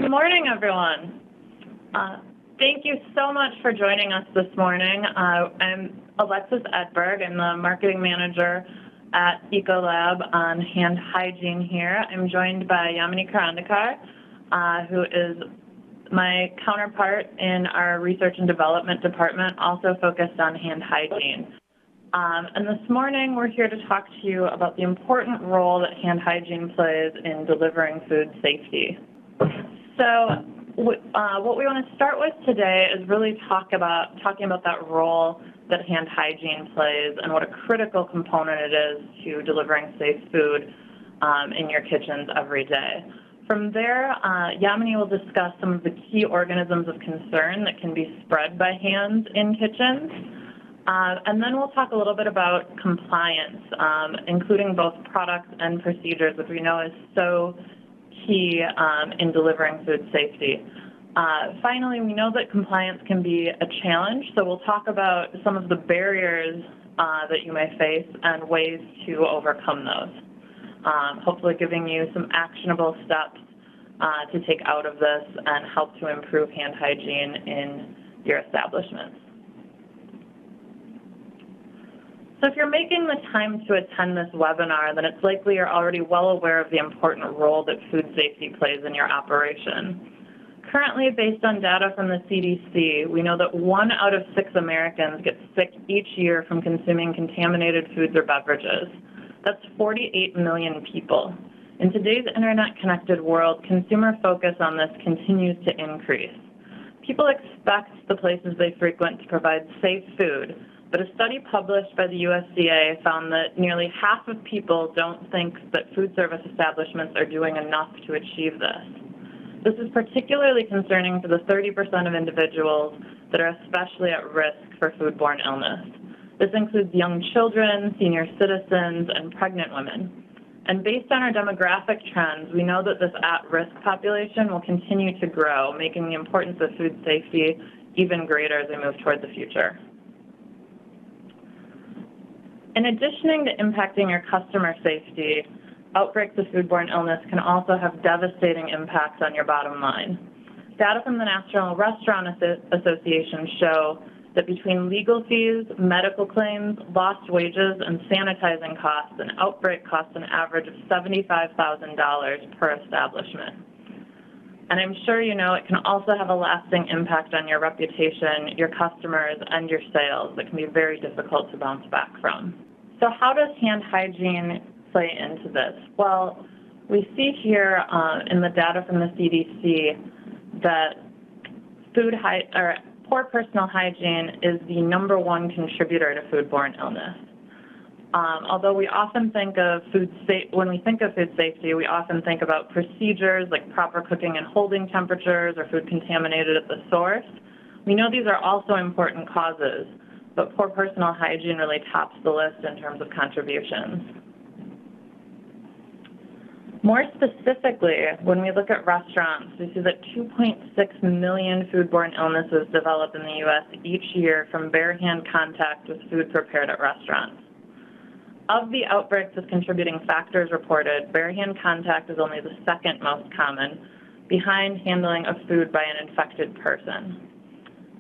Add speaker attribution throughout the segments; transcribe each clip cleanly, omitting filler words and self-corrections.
Speaker 1: Good morning, everyone. Thank you so much for joining us this morning. I'm Alexis Edberg. I'm the marketing manager at Ecolab on hand hygiene here. I'm joined by Yamini Karandikar, who is my counterpart in our research and development department, also focused on hand hygiene. And this morning, we're here to talk to you about the important role that hand hygiene plays in delivering food safety. So what we want to start with today is really talking about that role that hand hygiene plays and what a critical component it is to delivering safe food in your kitchens every day. From there, Yamini will discuss some of the key organisms of concern that can be spread by hands in kitchens. And then we'll talk a little bit about compliance, including both products and procedures, which we know is so key in delivering food safety. Finally, we know that compliance can be a challenge, so we'll talk about some of the barriers that you may face and ways to overcome those. Hopefully giving you some actionable steps to take out of this and help to improve hand hygiene in your establishments. So if you're making the time to attend this webinar, then it's likely you're already well aware of the important role that food safety plays in your operation. Currently, based on data from the CDC, we know that 1 out of 6 Americans get sick each year from consuming contaminated foods or beverages. That's 48 million people. In today's internet-connected world, consumer focus on this continues to increase. People expect the places they frequent to provide safe food, but a study published by the USDA found that nearly half of people don't think that food service establishments are doing enough to achieve this. This is particularly concerning for the 30% of individuals that are especially at risk for foodborne illness. This includes young children, senior citizens, and pregnant women. And based on our demographic trends, we know that this at-risk population will continue to grow, making the importance of food safety even greater as we move toward the future. In addition to impacting your customer safety, outbreaks of foodborne illness can also have devastating impacts on your bottom line. Data from the National Restaurant Association show that between legal fees, medical claims, lost wages, and sanitizing costs, an outbreak costs an average of $75,000 per establishment. And I'm sure you know it can also have a lasting impact on your reputation, your customers, and your sales that can be very difficult to bounce back from. So how does hand hygiene play into this? Well, we see here in the data from the CDC that poor personal hygiene is the #1 contributor to foodborne illness. Although we often think of when we think of food safety, we often think about procedures like proper cooking and holding temperatures or food contaminated at the source. We know these are also important causes, but poor personal hygiene really tops the list in terms of contributions. More specifically, when we look at restaurants, we see that 2.6 million foodborne illnesses develop in the U.S. each year from bare hand contact with food prepared at restaurants. Of the outbreaks of contributing factors reported, bare hand contact is only the 2nd most common, behind handling of food by an infected person.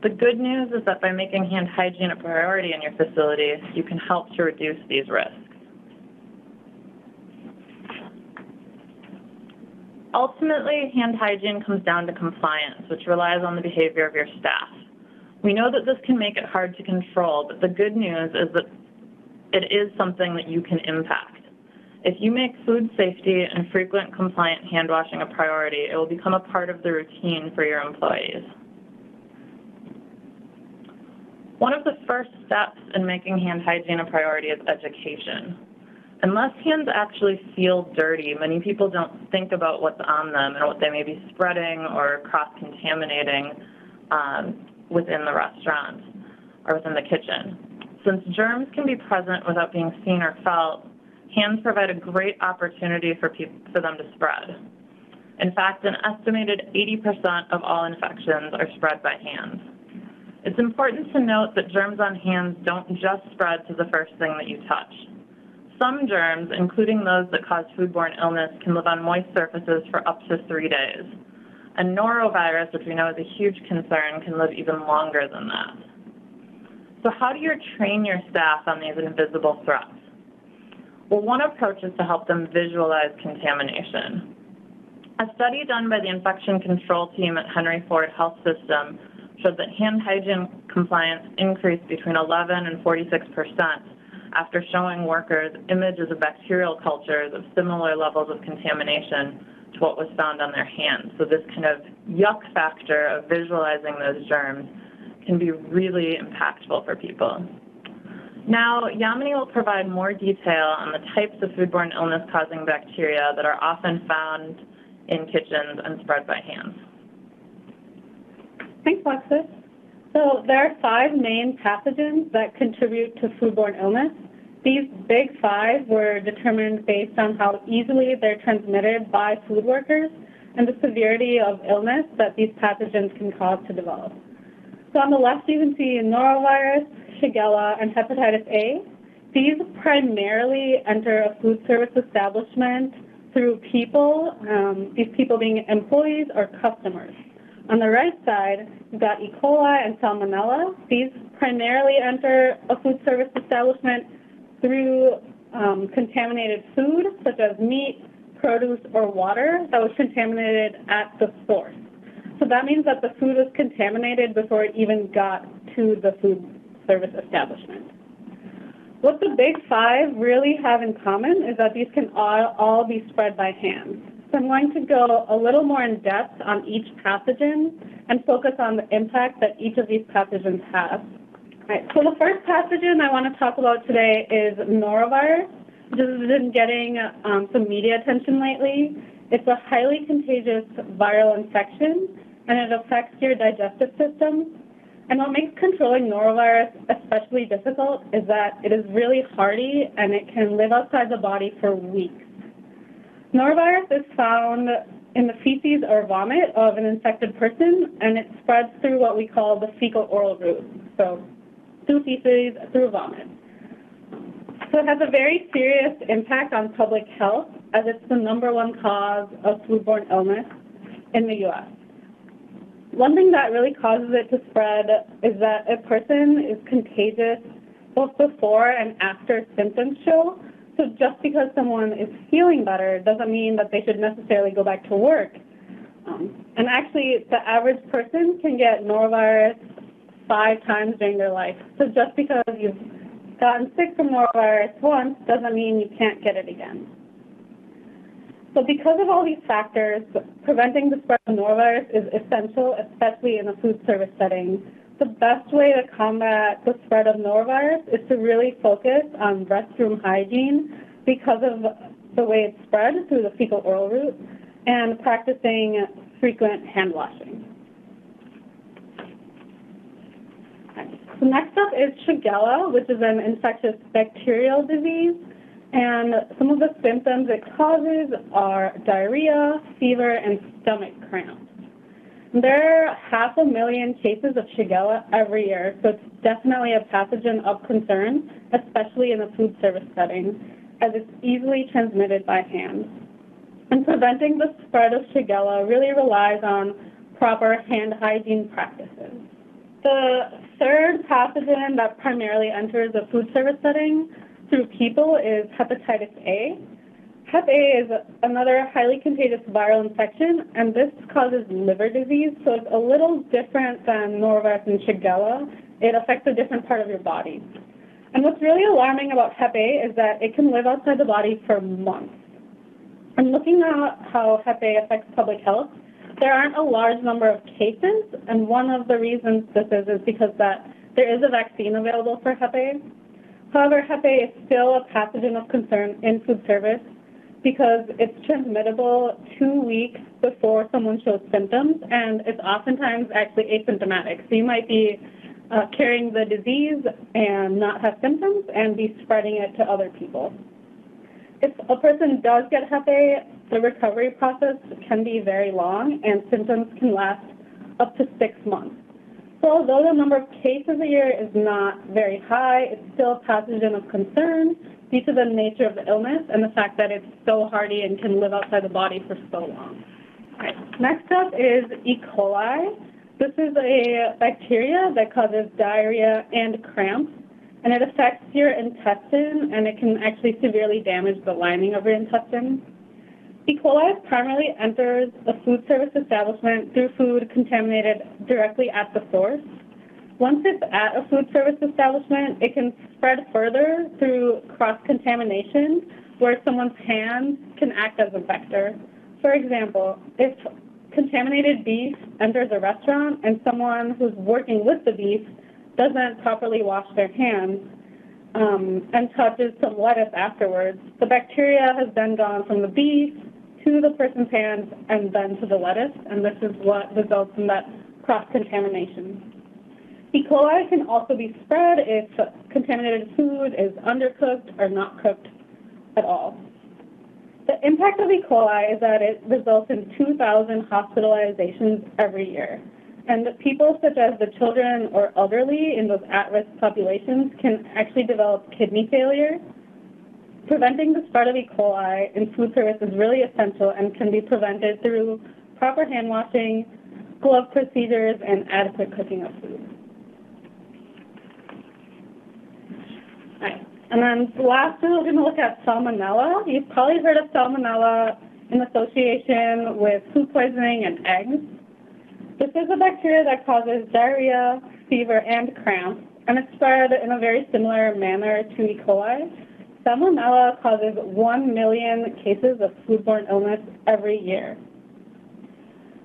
Speaker 1: The good news is that by making hand hygiene a priority in your facility, you can help to reduce these risks. Ultimately, hand hygiene comes down to compliance, which relies on the behavior of your staff. We know that this can make it hard to control, but the good news is that it is something that you can impact. If you make food safety and frequent compliant hand washing a priority, it will become a part of the routine for your employees. One of the first steps in making hand hygiene a priority is education. Unless hands actually feel dirty, many people don't think about what's on them and what they may be spreading or cross-contaminating within the restaurant or within the kitchen. Since germs can be present without being seen or felt, hands provide a great opportunity for them to spread. In fact, an estimated 80% of all infections are spread by hands. It's important to note that germs on hands don't just spread to the first thing that you touch. Some germs, including those that cause foodborne illness, can live on moist surfaces for up to 3 days. And norovirus, which we know is a huge concern, can live even longer than that. So how do you train your staff on these invisible threats? Well, one approach is to help them visualize contamination. A study done by the infection control team at Henry Ford Health System showed that hand hygiene compliance increased between 11 and 46% after showing workers images of bacterial cultures of similar levels of contamination to what was found on their hands. So this kind of yuck factor of visualizing those germs can be really impactful for people. Now, Yamini will provide more detail on the types of foodborne illness-causing bacteria that are often found in kitchens and spread by hands.
Speaker 2: Thanks, Alexis. So there are 5 main pathogens that contribute to foodborne illness. These big 5 were determined based on how easily they're transmitted by food workers and the severity of illness that these pathogens can cause to develop. So on the left, you can see Norovirus, Shigella, and Hepatitis A. These primarily enter a food service establishment through people, these people being employees or customers. On the right side, we've got E. coli and Salmonella. These primarily enter a food service establishment through contaminated food, such as meat, produce, or water that was contaminated at the source. So that means that the food was contaminated before it even got to the food service establishment. What the big 5 really have in common is that these can all be spread by hand. So I'm going to go a little more in depth on each pathogen and focus on the impact that each of these pathogens have. All right, so the first pathogen I want to talk about today is norovirus, which has been getting some media attention lately. It's a highly contagious viral infection, and it affects your digestive system. And what makes controlling norovirus especially difficult is that it is really hardy and it can live outside the body for weeks. Norovirus is found in the feces or vomit of an infected person, and it spreads through what we call the fecal-oral route, so through feces, through vomit. So it has a very serious impact on public health, as it's the #1 cause of foodborne illness in the U.S. One thing that really causes it to spread is that a person is contagious both before and after symptoms show. So just because someone is feeling better doesn't mean that they should necessarily go back to work. And actually, the average person can get norovirus 5 times during their life. So just because you've gotten sick from norovirus once doesn't mean you can't get it again. So because of all these factors, preventing the spread of norovirus is essential, especially in a food service setting. The best way to combat the spread of norovirus is to really focus on restroom hygiene because of the way it's spread through the fecal-oral route and practicing frequent hand washing. So next up is Shigella, which is an infectious bacterial disease. And some of the symptoms it causes are diarrhea, fever, and stomach cramps. There are 500,000 cases of Shigella every year, so it's definitely a pathogen of concern, especially in a food service setting, as it's easily transmitted by hand. And preventing the spread of Shigella really relies on proper hand hygiene practices. The third pathogen that primarily enters a food service setting through people is Hepatitis A. Hep A is another highly contagious viral infection, and this causes liver disease, so it's a little different than norovirus and Shigella. It affects a different part of your body. And what's really alarming about Hep A is that it can live outside the body for months. And looking at how Hep A affects public health, there aren't a large number of cases, and one of the reasons this is because that there is a vaccine available for Hep A. However, Hep A is still a pathogen of concern in food service because it's transmittable 2 weeks before someone shows symptoms, and it's oftentimes actually asymptomatic. So you might be carrying the disease and not have symptoms and be spreading it to other people. If a person does get Hep A, the recovery process can be very long, and symptoms can last up to 6 months. So although the number of cases a year is not very high, it's still a pathogen of concern due to the nature of the illness and the fact that it's so hardy and can live outside the body for so long. All right. Next up is E. coli. This is a bacteria that causes diarrhea and cramps, and it affects your intestine, and it can actually severely damage the lining of your intestine. E. coli primarily enters a food service establishment through food contaminated directly at the source. Once it's at a food service establishment, it can spread further through cross-contamination, where someone's hands can act as a vector. For example, if contaminated beef enters a restaurant and someone who's working with the beef doesn't properly wash their hands and touches some lettuce afterwards, the bacteria has then gone from the beef to the person's hands and then to the lettuce, and this is what results in that cross-contamination. E. coli can also be spread if contaminated food is undercooked or not cooked at all. The impact of E. coli is that it results in 2,000 hospitalizations every year. And people such as the children or elderly in those at-risk populations can actually develop kidney failure. Preventing the spread of E. coli in food service is really essential and can be prevented through proper hand washing, glove procedures, and adequate cooking of food. All right. And then lastly, we're going to look at Salmonella. You've probably heard of Salmonella in association with food poisoning and eggs. This is a bacteria that causes diarrhea, fever, and cramps, and it's spread in a very similar manner to E. coli. Salmonella causes 1 million cases of foodborne illness every year.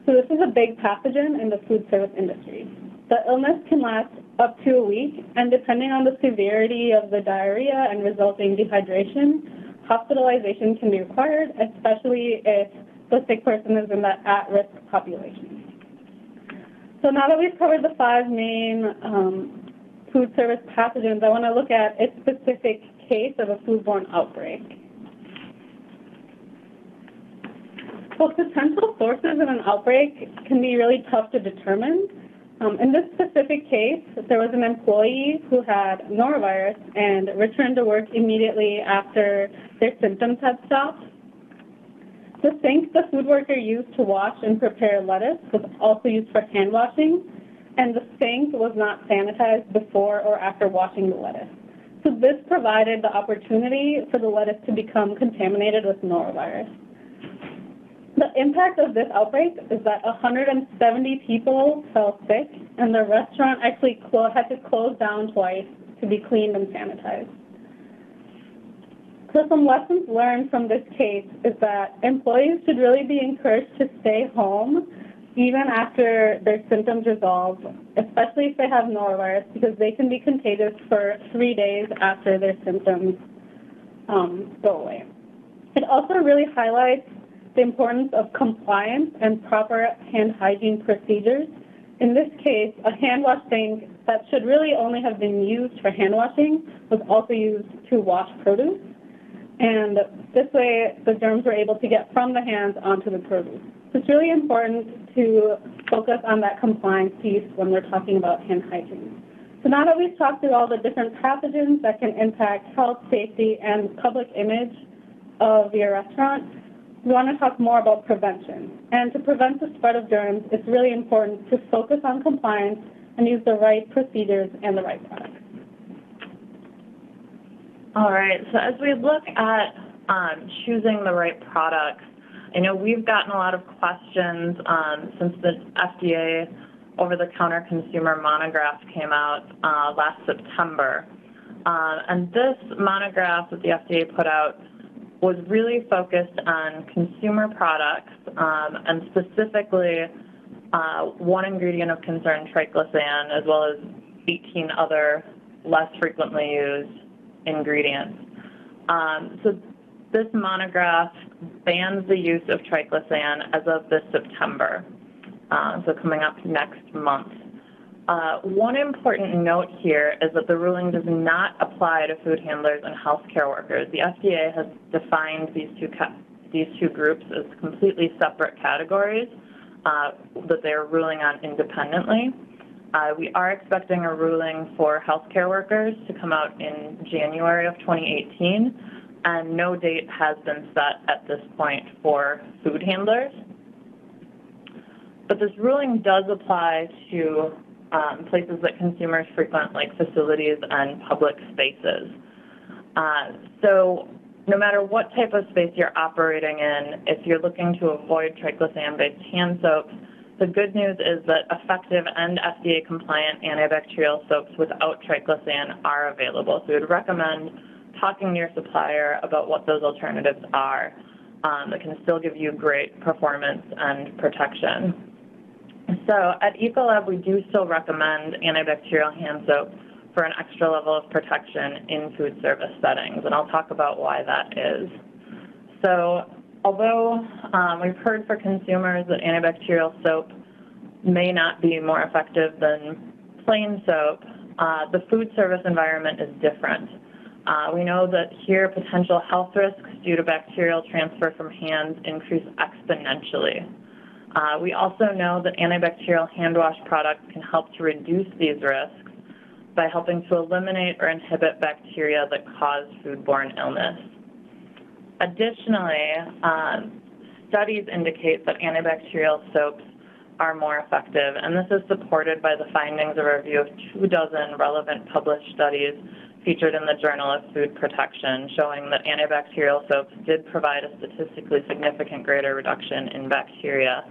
Speaker 2: So this is a big pathogen in the food service industry. The illness can last up to a week, and depending on the severity of the diarrhea and resulting dehydration, hospitalization can be required, especially if the sick person is in that at-risk population. So now that we've covered the 5 main food service pathogens, I want to look at a specific case of a foodborne outbreak. So potential sources of an outbreak can be really tough to determine. In this specific case, there was an employee who had Norovirus and returned to work immediately after their symptoms had stopped. The sink the food worker used to wash and prepare lettuce was also used for hand washing, and the sink was not sanitized before or after washing the lettuce. So this provided the opportunity for the lettuce to become contaminated with Norovirus. The impact of this outbreak is that 170 people fell sick, and the restaurant actually had to close down twice to be cleaned and sanitized. So some lessons learned from this case is that employees should really be encouraged to stay home even after their symptoms resolve, especially if they have norovirus, because they can be contagious for 3 days after their symptoms go away. It also really highlights the importance of compliance and proper hand hygiene procedures. In this case, a hand wash sink that should really only have been used for hand washing was also used to wash produce. And this way, the germs were able to get from the hands onto the produce. So it's really important to focus on that compliance piece when we're talking about hand hygiene. So now that we've talked through all the different pathogens that can impact health, safety, and public image of your restaurant, we want to talk more about prevention. And to prevent the spread of germs, it's really important to focus on compliance and use the right procedures and the right products.
Speaker 1: All right, so as we look at choosing the right products, I know we've gotten a lot of questions since the FDA over-the-counter consumer monograph came out last September. And this monograph that the FDA put out was really focused on consumer products and specifically one ingredient of concern, triclosan, as well as 18 other less frequently used ingredients. So this monograph bans the use of triclosan as of this September, so coming up next month. One important note here is that the ruling does not apply to food handlers and healthcare workers. The FDA has defined these two groups as completely separate categories that they are ruling on independently. We are expecting a ruling for healthcare workers to come out in January of 2018, and no date has been set at this point for food handlers. But this ruling does apply to places that consumers frequent, like facilities and public spaces. So no matter what type of space you're operating in, if you're looking to avoid triclosan-based hand soaps, the good news is that effective and FDA-compliant antibacterial soaps without triclosan are available. So we would recommend talking to your supplier about what those alternatives are that can still give you great performance and protection. So at Ecolab, we do still recommend antibacterial hand soap for an extra level of protection in food service settings, and I'll talk about why that is. So although we've heard for consumers that antibacterial soap may not be more effective than plain soap, the food service environment is different. We know that here potential health risks due to bacterial transfer from hands increase exponentially. We also know that antibacterial hand wash products can help to reduce these risks by helping to eliminate or inhibit bacteria that cause foodborne illness. Additionally, studies indicate that antibacterial soaps are more effective, and this is supported by the findings of a review of 24 relevant published studies featured in the Journal of Food Protection, showing that antibacterial soaps did provide a statistically significant greater reduction in bacteria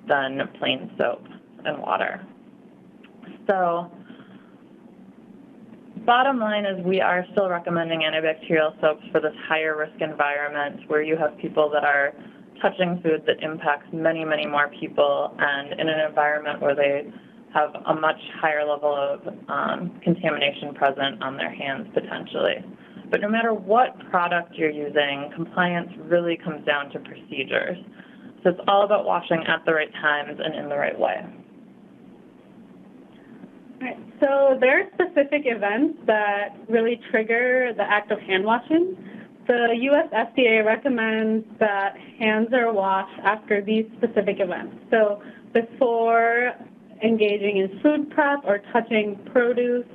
Speaker 1: than plain soap and water. So, bottom line is we are still recommending antibacterial soaps for this higher risk environment where you have people that are touching food that impacts many, many more people, and in an environment where they have a much higher level of contamination present on their hands potentially. But no matter what product you're using, compliance really comes down to procedures. So it's all about washing at the right times and in the right way.
Speaker 2: All right, so there are specific events that really trigger the act of hand washing. The U.S. FDA recommends that hands are washed after these specific events. So before engaging in food prep or touching produce,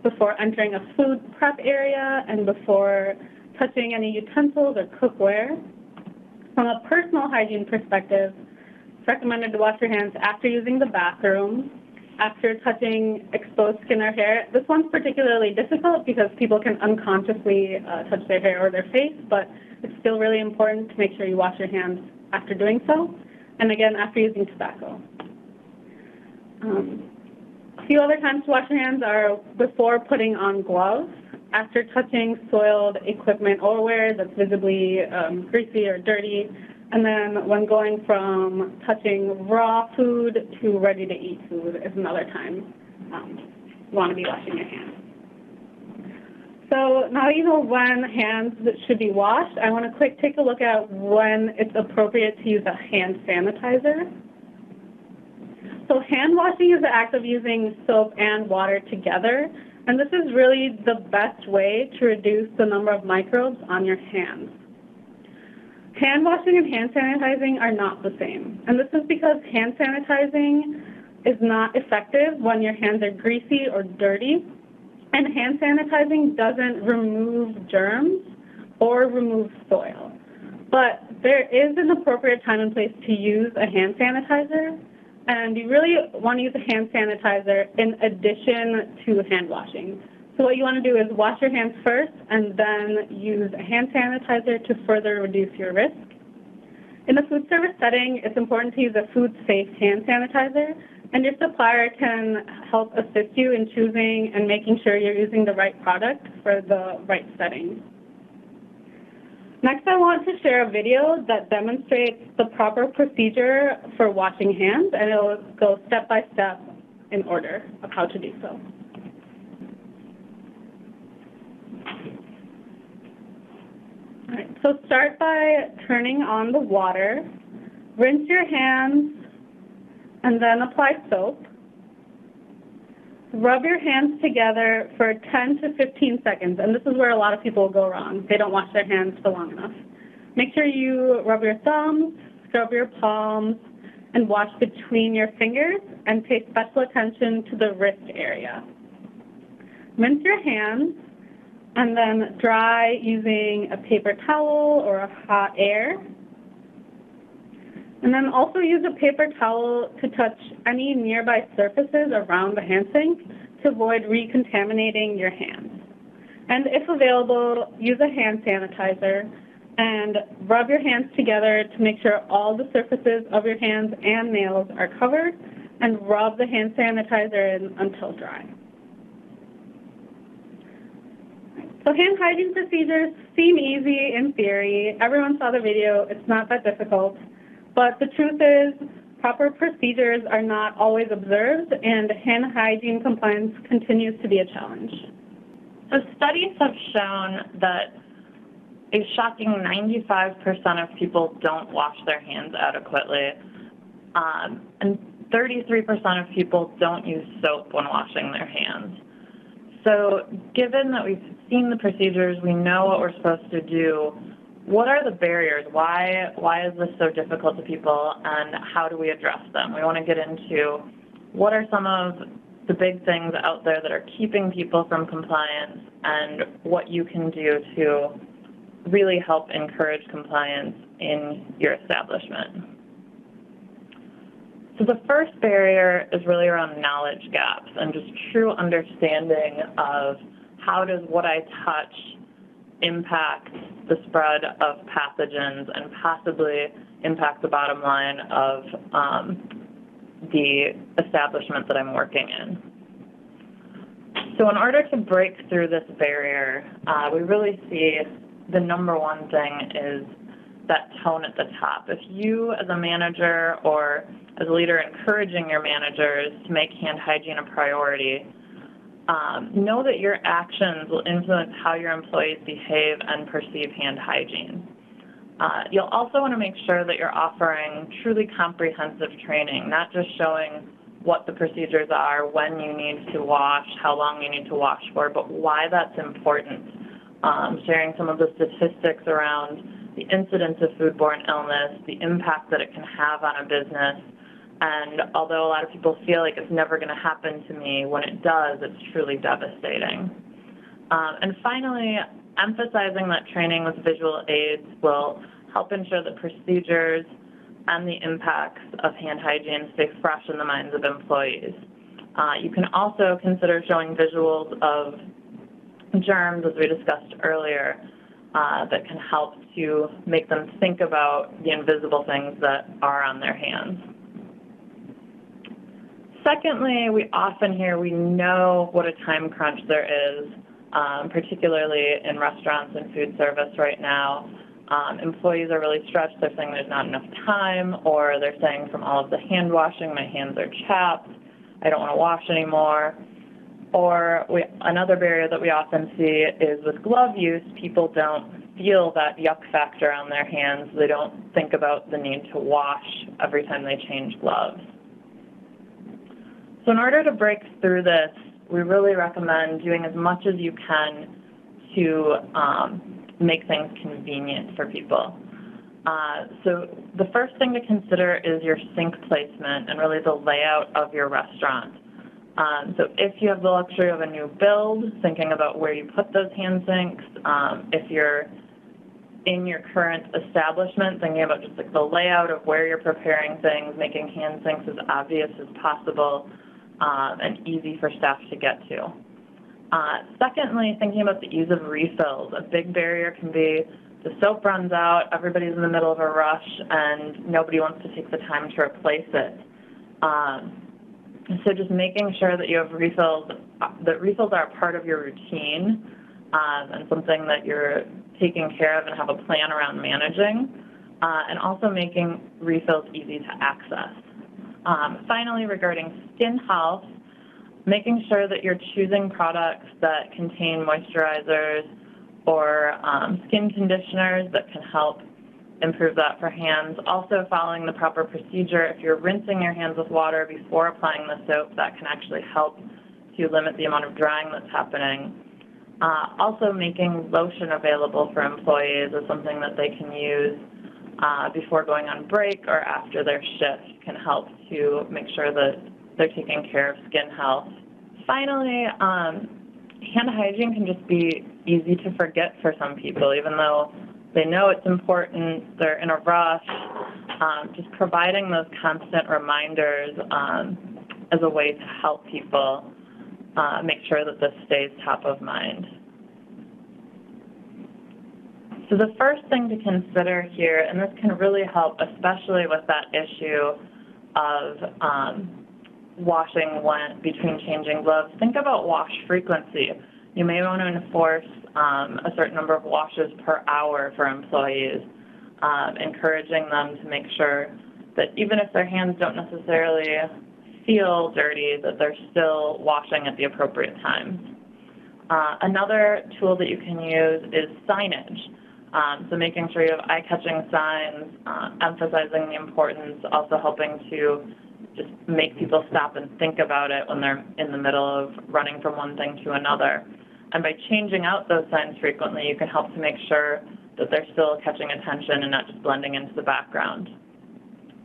Speaker 2: before entering a food prep area, and before touching any utensils or cookware. From a personal hygiene perspective, it's recommended to wash your hands after using the bathroom, after touching exposed skin or hair. This one's particularly difficult because people can unconsciously touch their hair or their face, but it's still really important to make sure you wash your hands after doing so, and again, after using tobacco. A few other times to wash your hands are before putting on gloves, after touching soiled equipment or wear that's visibly greasy or dirty, and then when going from touching raw food to ready-to-eat food is another time you want to be washing your hands. So now you know when hands should be washed. I want to take a look at when it's appropriate to use a hand sanitizer. So hand washing is the act of using soap and water together, and this is really the best way to reduce the number of microbes on your hands. Hand washing and hand sanitizing are not the same, and this is because hand sanitizing is not effective when your hands are greasy or dirty, and hand sanitizing doesn't remove germs or remove soil. But there is an appropriate time and place to use a hand sanitizer, and you really want to use a hand sanitizer in addition to hand washing. So what you want to do is wash your hands first and then use a hand sanitizer to further reduce your risk. In a food service setting, it's important to use a food-safe hand sanitizer, and your supplier can help assist you in choosing and making sure you're using the right product for the right setting. Next, I want to share a video that demonstrates the proper procedure for washing hands, and it will go step by step in order of how to do so. All right, so start by turning on the water, rinse your hands, and then apply soap. Rub your hands together for 10 to 15 seconds, and this is where a lot of people go wrong. They don't wash their hands for long enough. Make sure you rub your thumbs, scrub your palms, and wash between your fingers, and pay special attention to the wrist area. Rinse your hands, and then dry using a paper towel or a hot air. And then also use a paper towel to touch any nearby surfaces around the hand sink to avoid recontaminating your hands. And if available, use a hand sanitizer and rub your hands together to make sure all the surfaces of your hands and nails are covered, and rub the hand sanitizer in until dry. So hand hygiene procedures seem easy in theory. Everyone saw the video. It's not that difficult. But the truth is, proper procedures are not always observed, and hand hygiene compliance continues to be a challenge.
Speaker 1: So studies have shown that a shocking 95% of people don't wash their hands adequately, and 33% of people don't use soap when washing their hands. So given that we've seen the procedures, we know what we're supposed to do, what are the barriers? Why is this so difficult to people, and how do we address them? We want to get into what are some of the big things out there that are keeping people from compliance, and what you can do to really help encourage compliance in your establishment. So the first barrier is really around knowledge gaps and just true understanding of how does what I touch impact the spread of pathogens and possibly impact the bottom line of the establishment that I'm working in. So in order to break through this barrier, we really see the number one thing is that tone at the top. If you as a manager or as a leader encouraging your managers to make hand hygiene a priority, know that your actions will influence how your employees behave and perceive hand hygiene. You'll also want to make sure that you're offering truly comprehensive training, not just showing what the procedures are, when you need to wash, how long you need to wash for, but why that's important. Sharing some of the statistics around the incidence of foodborne illness, the impact that it can have on a business, and although a lot of people feel like it's never going to happen to me, when it does, it's truly devastating. And finally, emphasizing that training with visual aids will help ensure that procedures and the impacts of hand hygiene stay fresh in the minds of employees. You can also consider showing visuals of germs, as we discussed earlier, that can help to make them think about the invisible things that are on their hands. Secondly, we often hear we know what a time crunch there is, particularly in restaurants and food service right now. Employees are really stretched. They're saying there's not enough time, or they're saying from all of the hand washing, my hands are chapped, I don't want to wash anymore. Or another barrier that we often see is with glove use, people don't feel that yuck factor on their hands. They don't think about the need to wash every time they change gloves. So in order to break through this, we really recommend doing as much as you can to make things convenient for people. So the first thing to consider is your sink placement and really the layout of your restaurant. So if you have the luxury of a new build, thinking about where you put those hand sinks. If you're in your current establishment, thinking about just like the layout of where you're preparing things, making hand sinks as obvious as possible and easy for staff to get to. Secondly, thinking about the ease of refills. A big barrier can be the soap runs out, everybody's in the middle of a rush, and nobody wants to take the time to replace it. So just making sure that you have refills, that refills are a part of your routine and something that you're taking care of and have a plan around managing, and also making refills easy to access. Finally, regarding skin health, making sure that you're choosing products that contain moisturizers or skin conditioners that can help improve that for hands. Also following the proper procedure. If you're rinsing your hands with water before applying the soap, that can actually help to limit the amount of drying that's happening. Also making lotion available for employees is something that they can use before going on break or after their shift, can help to make sure that they're taking care of skin health. Finally, hand hygiene can just be easy to forget for some people, even though they know it's important, they're in a rush. just providing those constant reminders as a way to help people make sure that this stays top of mind. So the first thing to consider here, and this can really help, especially with that issue of washing between changing gloves, think about wash frequency. You may want to enforce a certain number of washes per hour for employees, encouraging them to make sure that even if their hands don't necessarily feel dirty, that they're still washing at the appropriate times. Another tool that you can use is signage. So making sure you have eye-catching signs, emphasizing the importance, also helping to just make people stop and think about it when they're in the middle of running from one thing to another. And by changing out those signs frequently, you can help to make sure that they're still catching attention and not just blending into the background.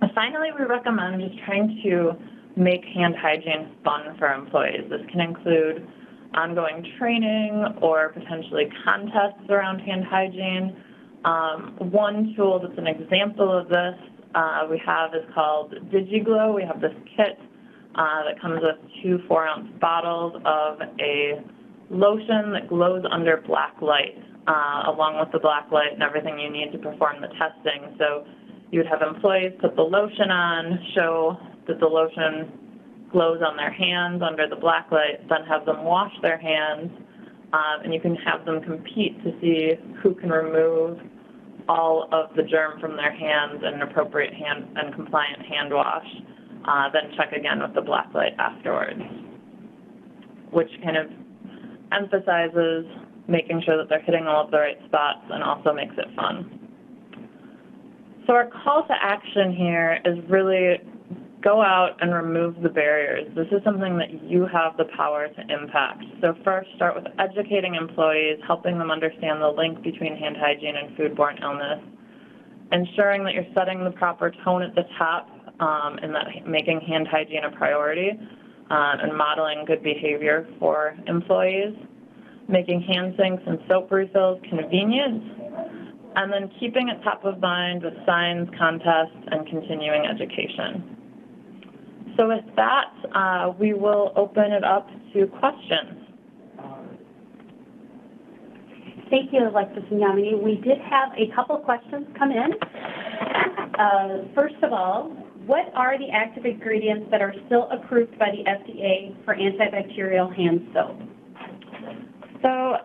Speaker 1: And finally, we recommend just trying to make hand hygiene fun for employees. This can include ongoing training or potentially contests around hand hygiene. One tool that's an example of this we have is called DigiGlow. We have this kit that comes with 2 4-ounce bottles of a lotion that glows under black light, along with the black light and everything you need to perform the testing. So you would have employees put the lotion on, show that the lotion glows on their hands under the black light, then have them wash their hands, and you can have them compete to see who can remove all of the germ from their hands in an appropriate hand and compliant hand wash, then check again with the black light afterwards, which kind of emphasizes making sure that they're hitting all of the right spots and also makes it fun. So our call to action here is really go out and remove the barriers. This is something that you have the power to impact. So first, start with educating employees, helping them understand the link between hand hygiene and foodborne illness, ensuring that you're setting the proper tone at the top and that making hand hygiene a priority, and modeling good behavior for employees, making hand sinks and soap refills convenient, and then keeping it top of mind with signs, contests, and continuing education. So with that, we will open it up to questions.
Speaker 3: Thank you, Alexis and Yamini. We did have a couple questions come in. First of all, what are the active ingredients that are still approved by the FDA for antibacterial hand soap?
Speaker 1: So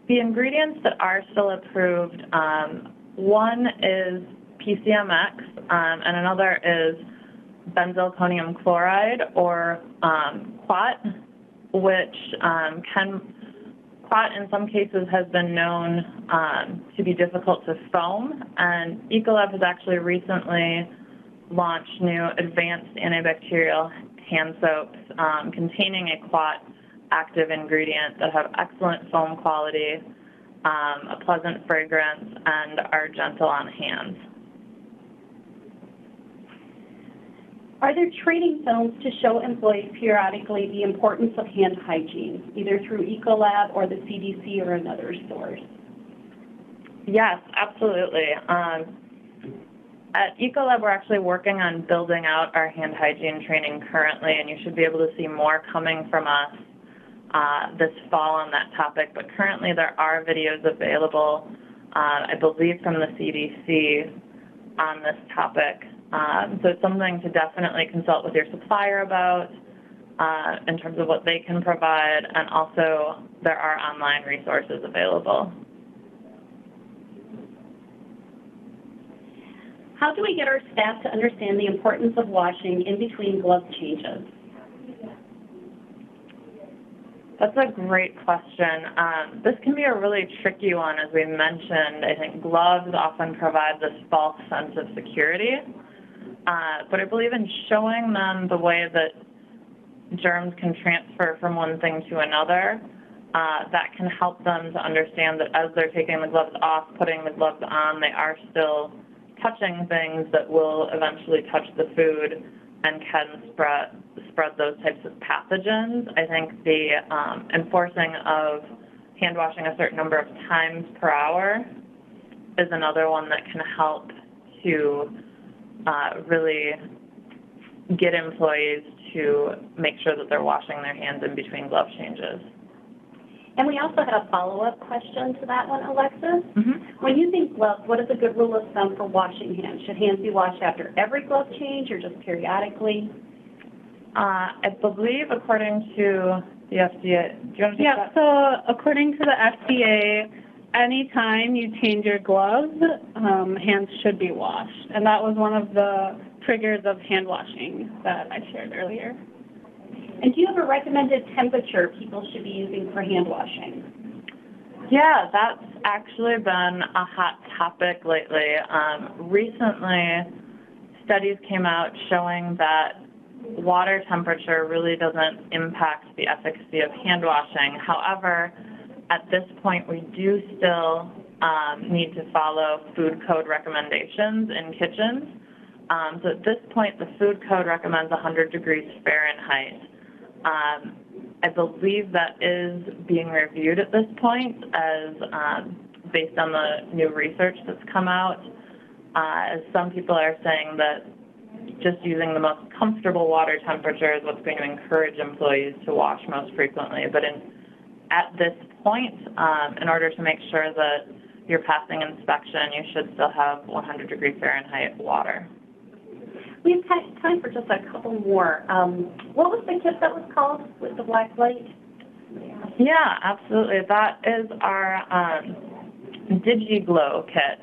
Speaker 1: the ingredients that are still approved, one is PCMX, and another is benzalkonium chloride, or quat, which quat in some cases has been known to be difficult to foam, and Ecolab has actually recently launched new advanced antibacterial hand soaps containing a quat active ingredient that have excellent foam quality, a pleasant fragrance, and are gentle on hands.
Speaker 3: Are there training films to show employees periodically the importance of hand hygiene, either through Ecolab or the CDC or another source?
Speaker 1: Yes, absolutely. At Ecolab, we're actually working on building out our hand hygiene training currently, and you should be able to see more coming from us this fall on that topic. But currently there are videos available, I believe from the CDC, on this topic. So it's something to definitely consult with your supplier about in terms of what they can provide, and also there are online resources available.
Speaker 3: How do we get our staff to understand the importance of washing in between glove changes?
Speaker 1: That's a great question. This can be a really tricky one. As we mentioned, I think gloves often provide this false sense of security. But I believe in showing them the way that germs can transfer from one thing to another, that can help them to understand that as they're taking the gloves off, putting the gloves on, they are still touching things that will eventually touch the food and can spread those types of pathogens. I think the enforcing of hand washing a certain number of times per hour is another one that can help to really get employees to make sure that they're washing their hands in between glove changes.
Speaker 3: And we also had a follow-up question to that one, Alexis.
Speaker 1: Mm-hmm.
Speaker 3: When using gloves, what is a good rule of thumb for washing hands? Should hands be washed after every glove change or just periodically?
Speaker 1: I believe according to the FDA, do you want to take that?
Speaker 2: So according to the FDA, anytime you change your gloves, hands should be washed. And that was one of the triggers of hand washing that I shared earlier.
Speaker 3: And do you have a recommended temperature people should be using for hand washing?
Speaker 1: Yeah, that's actually been a hot topic lately. Recently, studies came out showing that water temperature really doesn't impact the efficacy of hand washing. However, at this point, we do still need to follow food code recommendations in kitchens. So at this point, the food code recommends 100 degrees Fahrenheit. I believe that is being reviewed at this point as based on the new research that's come out. As some people are saying that just using the most comfortable water temperature is what's going to encourage employees to wash most frequently. But at this point, in order to make sure that you're passing inspection, you should still have 100 degree Fahrenheit water.
Speaker 3: We have time for just a couple more. What was the kit that was called with the black light?
Speaker 1: Yeah, absolutely. That is our DigiGlow kit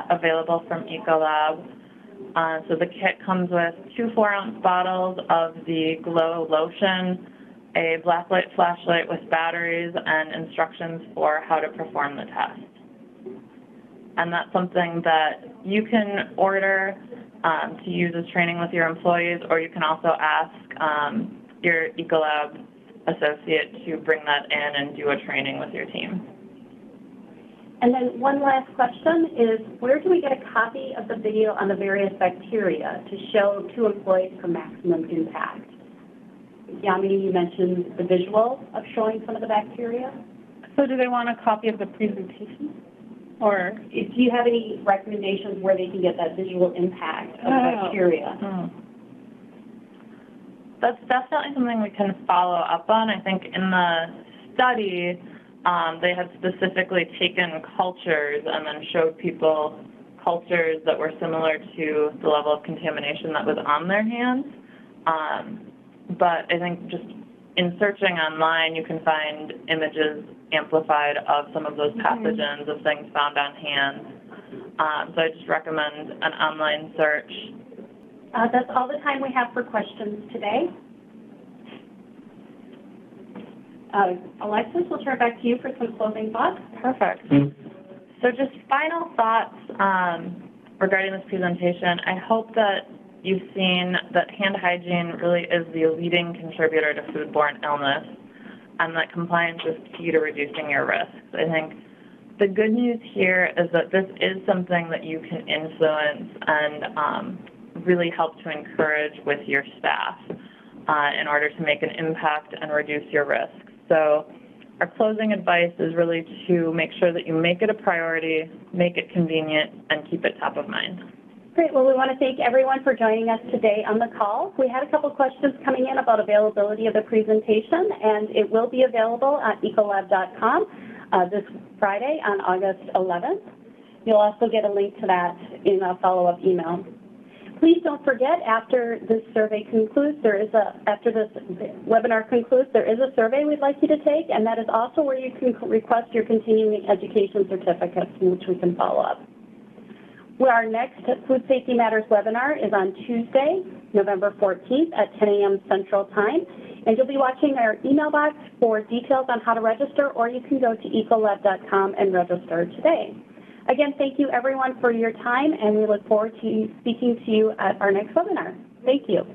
Speaker 1: available from Ecolab. So the kit comes with 2 4-ounce bottles of the Glow lotion, a black light flashlight with batteries, and instructions for how to perform the test. And that's something that you can order to use as training with your employees, or you can also ask your Ecolab associate to bring that in and do a training with your team.
Speaker 3: And then one last question is, where do we get a copy of the video on the various bacteria to show to employees for maximum impact? Yamini, you mentioned the visual of showing some of the bacteria.
Speaker 2: So do they want a copy of the presentation? Or
Speaker 3: do you have any recommendations where they can get that visual impact of the bacteria?
Speaker 1: That's definitely something we can follow up on. I think in the study, they had specifically taken cultures and then showed people cultures that were similar to the level of contamination that was on their hands. But I think just in searching online, you can find images amplified of some of those pathogens of things found on hands. So I just recommend an online search.
Speaker 3: That's all the time we have for questions today. Alexis, we'll turn it back to you for some closing thoughts.
Speaker 1: Perfect. So just final thoughts regarding this presentation. I hope that you've seen that hand hygiene really is the leading contributor to foodborne illness, and that compliance is key to reducing your risks. I think the good news here is that this is something that you can influence and really help to encourage with your staff in order to make an impact and reduce your risks. So our closing advice is really to make sure that you make it a priority, make it convenient, and keep it top of mind.
Speaker 3: Great. Well, we want to thank everyone for joining us today on the call. We had a couple questions coming in about availability of the presentation, and it will be available at ecolab.com this Friday on August 11th. You'll also get a link to that in a follow-up email. Please don't forget, after this survey concludes, after this webinar concludes, there is a survey we'd like you to take, and that is also where you can request your continuing education certificates, which we can follow up. Our next Food Safety Matters webinar is on Tuesday, November 14th at 10 a.m. Central Time. And you'll be watching our email box for details on how to register, or you can go to ecolab.com and register today. Again, thank you everyone for your time, and we look forward to speaking to you at our next webinar. Thank you.